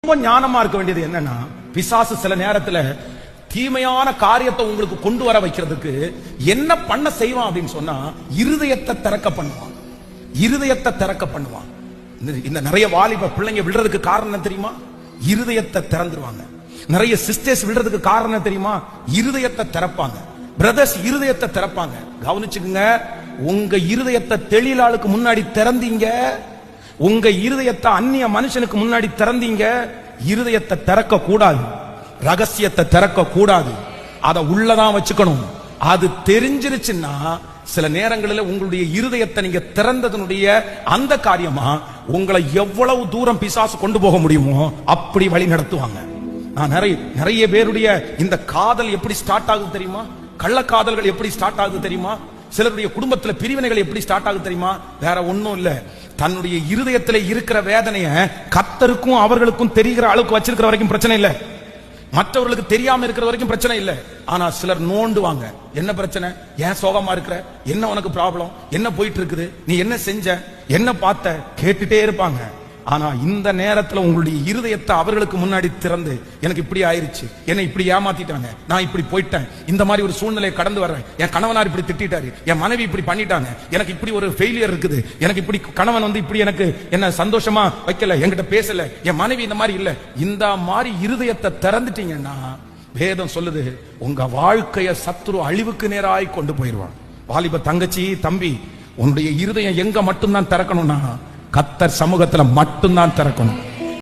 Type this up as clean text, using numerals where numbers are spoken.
ரொம்ப ஞானமா இருக்க வேண்டியது என்னன்னா, பிசாசு சில நேரத்துல தீமையான காரியத்தை உங்களுக்கு கொண்டு வர வைக்கிறதுக்கு என்ன பண்ண செய்வான் அப்படின்னு சொன்னா, இருதயத்தை திறக்க பண்ணுவான். இருதயத்தை திறக்க பண்ணுவான். இந்த நிறைய வாலிப பிள்ளைங்க விடுறதுக்கு காரணம் என்ன தெரியுமா? இருதயத்தை திறந்துருவாங்க. நிறைய சிஸ்டர்ஸ் விடுறதுக்கு காரணம் தெரியுமா? இருதயத்தை திறப்பாங்க. பிரதர்ஸ் இருதயத்தை திறப்பாங்க. கவனிச்சுக்குங்க, உங்க இருதயத்தை தெளிலாளுக்கு முன்னாடி திறந்தீங்க, உங்க இருதயத்தை அந்நிய மனுஷனுக்கு முன்னாடி திறந்தீங்க. இருதயத்தை திறக்க கூடாது, ரகசியத்தை திறக்க கூடாது, அதை உள்ளதான் வச்சுக்கணும். அது தெரிஞ்சிருச்சுன்னா சில நேரங்களில் உங்களுடைய இருதயத்தை நீங்க திறந்ததனுடைய அந்த காரியமா உங்களை எவ்வளவு தூரம் பிசாசு கொண்டு போக முடியுமோ அப்படி வழி நடத்துவாங்க. நான் நிறைய பேருடைய இந்த காதல் எப்படி ஸ்டார்ட் ஆகுது தெரியுமா? கள்ளக்காதல்கள் எப்படி ஸ்டார்ட் ஆகுது தெரியுமா? சிலருடைய குடும்பத்துல பிரிவினைகள் எப்படி ஸ்டார்ட் ஆகுது தெரியுமா? வேற ஒண்ணும் இல்ல, தன்னுடைய இருதயத்தில் இருக்கிற வேதனைய கர்த்தருக்கும் அவர்களுக்கும் தெரிகிற அளவுக்கு வச்சிருக்கிற வரைக்கும் பிரச்சனை இல்ல, மற்றவர்களுக்கு தெரியாம இருக்கிற வரைக்கும் பிரச்சனை இல்ல. ஆனா சிலர் நோண்டுவாங்க. என்ன பிரச்சனை? ஏன் சோகமா இருக்கிற? என்ன உனக்கு ப்ராப்ளம்? என்ன போயிட்டு இருக்குது? நீ என்ன செஞ்ச? என்ன பார்த்த? கேட்டுட்டே இருப்பாங்க. ஆனா இந்த நேரத்துல உங்களுடைய இருதயத்தை அவர்களுக்கு முன்னாடி திறந்து, எனக்கு இப்படி ஆயிருச்சு, என்னை இப்படி ஏமாத்திட்டாங்க, நான் இப்படி போயிட்டேன், இந்த மாதிரி ஒரு சூழ்நிலையை கடந்து வர்றேன், என் கணவனார் இப்படி திட்டாரு, என் மனைவி இப்படி பண்ணிட்டாங்க, எனக்கு இப்படி ஒரு ஃபெயிலியர் இருக்குது, எனக்கு இப்படி கணவன் வந்து இப்படி எனக்கு என்ன சந்தோஷமா வைக்கல, என்கிட்ட பேசல, என் மனைவி இந்த மாதிரி இல்ல, இந்த மாதிரி இருதயத்தை திறந்துட்டீங்கன்னா வேதம் சொல்லுது உங்க வாழ்க்கைய சத்துரு அழிவுக்கு நேராய் கொண்டு போயிடுவான். வாலிப தங்கச்சி, தம்பி, உன்னுடைய இருதயம் எங்க மட்டும்தான் திறக்கணும்னா கர்த்தர் சமூகத்துல மட்டும்தான் திறக்கணும்.